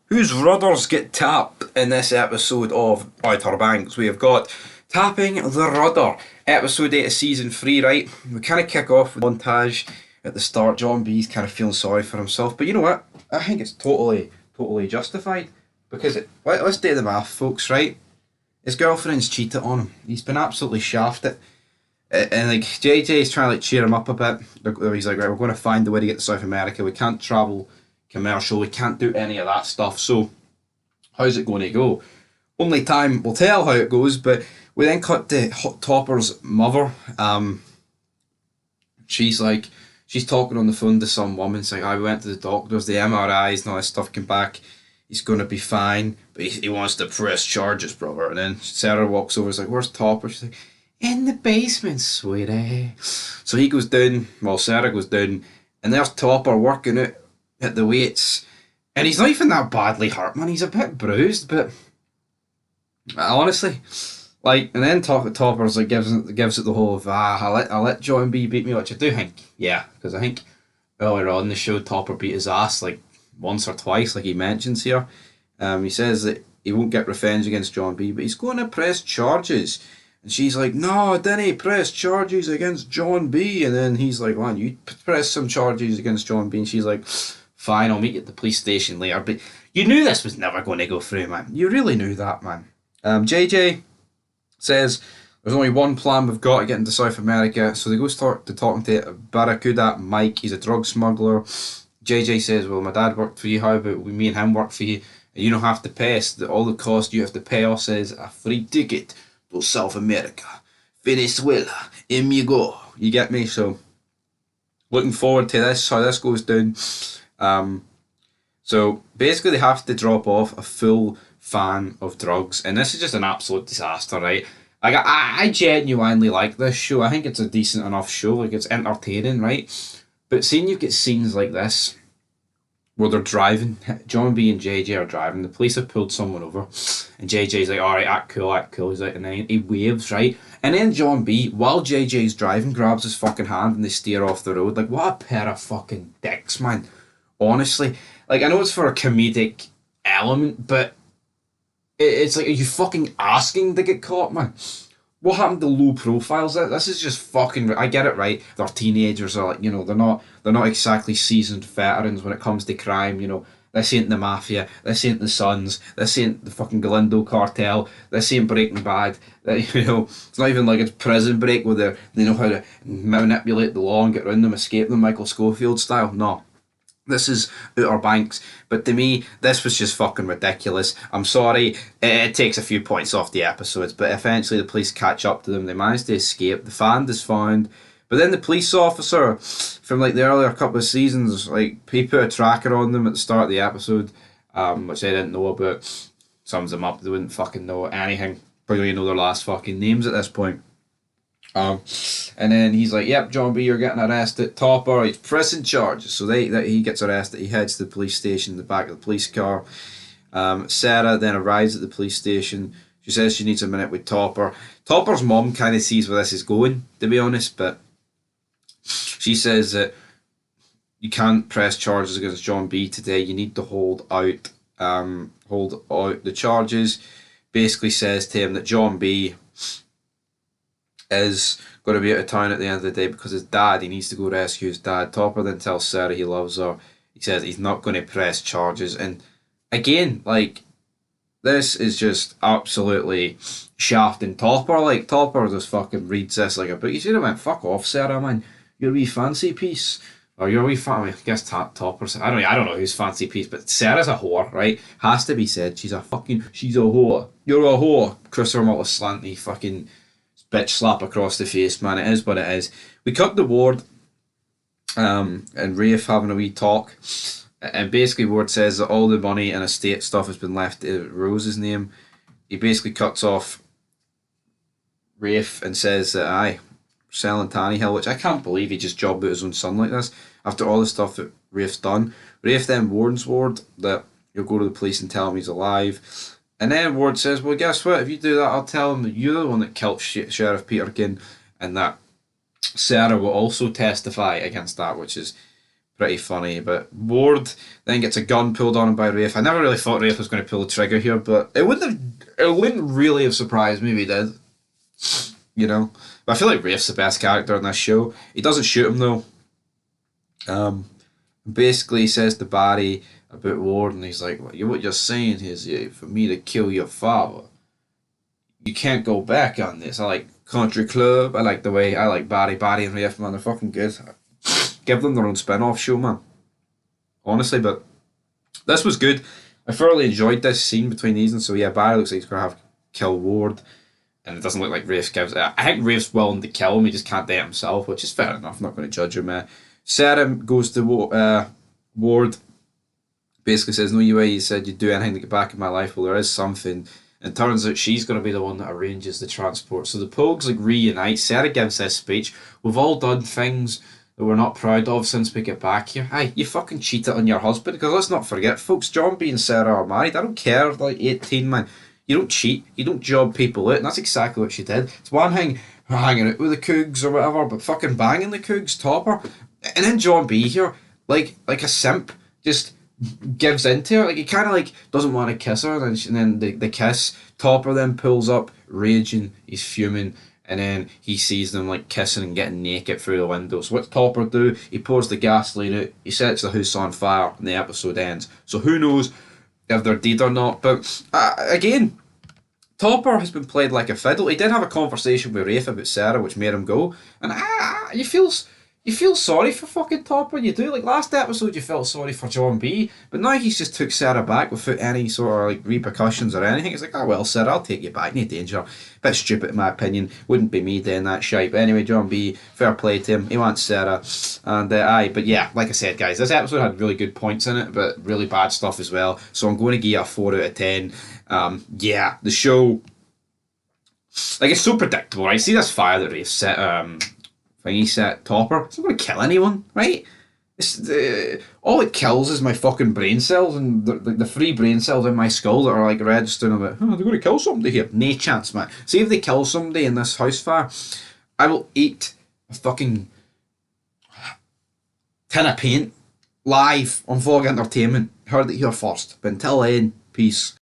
Whose rudders get tapped in this episode of Outer Banks? We have got Tapping the Rudder, episode 8 of season 3, right? We kind of kick off with a montage at the start. John B's kind of feeling sorry for himself, but you know what? I think it's totally justified. Because let's do the math, folks, right? His girlfriend's cheated on him. He's been absolutely shafted. And like JJ's trying to like cheer him up a bit. He's like, right, we're going to find a way to get to South America. We can't travel commercial. We can't do any of that stuff. So how's it going to go? Only time will tell how it goes. But we then cut to Topper's mother. She's talking on the phone to some woman saying, I went to the doctors, the MRIs and all this stuff came back. He's going to be fine, but he wants to press charges, brother. And then Sarah walks over, is like, where's Topper? She's like, in the basement, sweetie. So he goes down, well, Sarah goes down, and there's Topper working out at the weights. And he's not even that badly hurt, man. He's a bit bruised, but honestly, like, and then Topper's like gives it the whole of, I let John B beat me, which I do think, yeah, because I think earlier on in the show, Topper beat his ass, like, once or twice, like he mentions here. He says that he won't get revenge against John B, but he's going to press charges. And she's like, no, didn't press charges against John B. And then he's like, well, you press some charges against John B. And she's like, fine, I'll meet you at the police station later. But you knew this was never going to go through, man. You really knew that, man. JJ says, there's only one plan we've got to get into South America. So they go start to talking to Barracuda Mike. He's a drug smuggler. JJ says, well, my dad worked for you, how about me and him work for you? And you don't have to pay us. All the cost you have to pay us is a free ticket to South America. Venezuela. In you go. You get me? So, looking forward to this, how this goes down. So, basically they have to drop off a full fan of drugs. And this is just an absolute disaster, right? Like, I genuinely like this show. I think it's a decent enough show. Like, it's entertaining, right? But seeing you get scenes like this, where they're driving, John B and JJ are driving, the police have pulled someone over, and JJ's like, alright, act cool, he's like, and then he waves, right? And then John B, while JJ's driving, grabs his fucking hand and they steer off the road. Like, what a pair of fucking dicks, man. Honestly. Like, I know it's for a comedic element, but it's like, are you fucking asking to get caught, man? What happened to low profiles? This is just fucking. I get it, right? They're teenagers, are like, you know, they're not exactly seasoned veterans when it comes to crime. You know, this ain't the mafia, this ain't the Sons, this ain't the fucking Galindo cartel, this ain't Breaking Bad. You know, it's not even like it's Prison Break where they know how to manipulate the law and get around them, escape them, Michael Scofield style. No. This is Outer Banks, but to me, this was just fucking ridiculous. I'm sorry, it takes a few points off the episodes, but eventually the police catch up to them. They manage to escape. The fan is found, but then the police officer from like the earlier couple of seasons, like he put a tracker on them at the start of the episode, which they didn't know about. Sums them up. They wouldn't fucking know anything. Probably know their last fucking names at this point. And then he's like, yep, John B, you're getting arrested. Topper, he's pressing charges. So he gets arrested. He heads to the police station in the back of the police car. Sarah then arrives at the police station. She says she needs a minute with Topper. Topper's mom kind of sees where this is going, to be honest, but she says that you can't press charges against John B today. You need to hold out the charges. Basically says to him that John B is going to be out of town at the end of the day because he needs to go rescue his dad. Topper then tells Sarah he loves her. He says he's not going to press charges. And again, like, this is just absolutely shafting Topper. Like, Topper just fucking reads this like a book. He should have went, fuck off, Sarah, man. You're a wee fancy piece. Or you're a wee I guess Topper's, I don't know who's fancy piece, but Sarah's a whore, right? Has to be said. She's a whore. You're a whore. Chris Armall slanty fucking bitch slap across the face, man. It is what it is. We cut the Ward and Rafe having a wee talk, and basically Ward says that all the money and estate stuff has been left in Rose's name. He basically cuts off Rafe and says that we're selling Tannehill, which I can't believe he just jobbed out his own son like this after all the stuff that Rafe's done. Rafe then warns Ward that he'll go to the police and tell him he's alive. And then Ward says, well, guess what? If you do that, I'll tell him that you're the one that killed Sheriff Peterkin, and that Sarah will also testify against that, which is pretty funny. But Ward then gets a gun pulled on him by Rafe. I never really thought Rafe was going to pull the trigger here, but it wouldn't really have surprised me if he did. You know, but I feel like Rafe's the best character in this show. He doesn't shoot him though. Basically, he says to Barry about Ward, and he's like, "What you're saying is, for me to kill your father, you can't go back on this." I like Country Club. I like Barry and Rafe, man. They're fucking good. Give them their own spin-off show, man. Honestly, but this was good. I thoroughly enjoyed this scene between these, and so yeah, Barry looks like he's gonna have kill Ward, and it doesn't look like Rafe gives it. I think Rafe's willing to kill him. He just can't do it himself, which is fair enough. I'm not going to judge him. Sarah goes to Ward. Basically says, "No, you said you'd do anything to get back in my life. Well, there is something." And turns out she's going to be the one that arranges the transport. So the Pogues like reunite. Sarah gives this speech. "We've all done things that we're not proud of since we get back here." Aye, you fucking cheated on your husband. Because let's not forget, folks, John B and Sarah are married. I don't care, like 18, man. You don't cheat. You don't job people out. And that's exactly what she did. It's one thing hanging out with the Cougs or whatever, but fucking banging the Cougs, Topper. And then John B here, like a simp, just gives into her. Like, he kind of like doesn't want to kiss her, and then the kiss. Topper then pulls up, raging. He's fuming, and then he sees them like kissing and getting naked through the window. So what's Topper do? He pours the gasoline out. He sets the house on fire, and the episode ends. So who knows if they're dead or not? But again, Topper has been played like a fiddle. He did have a conversation with Rafe about Sarah, which made him go. And you feel sorry for fucking Topper. You do. Like last episode, you felt sorry for John B. But now he's just took Sarah back without any sort of like repercussions or anything. It's like, oh well, Sarah, I'll take you back. No danger. Bit stupid in my opinion. Wouldn't be me doing that shite. But anyway, John B. Fair play to him. He wants Sarah. And aye, but yeah, like I said, guys, this episode had really good points in it, but really bad stuff as well. So I'm going to give you a 4 out of 10. Yeah, the show, like, it's so predictable, right? See this fire that Rafe set, thingy set Topper. It's not going to kill anyone, right? All it kills is my fucking brain cells and the free brain cells in my skull that are like registering about, oh, they're going to kill somebody here. No chance, man. See if they kill somebody in this house fire, I will eat a fucking tin of paint live on Vlog Entertainment. Heard it here first. But until then, peace.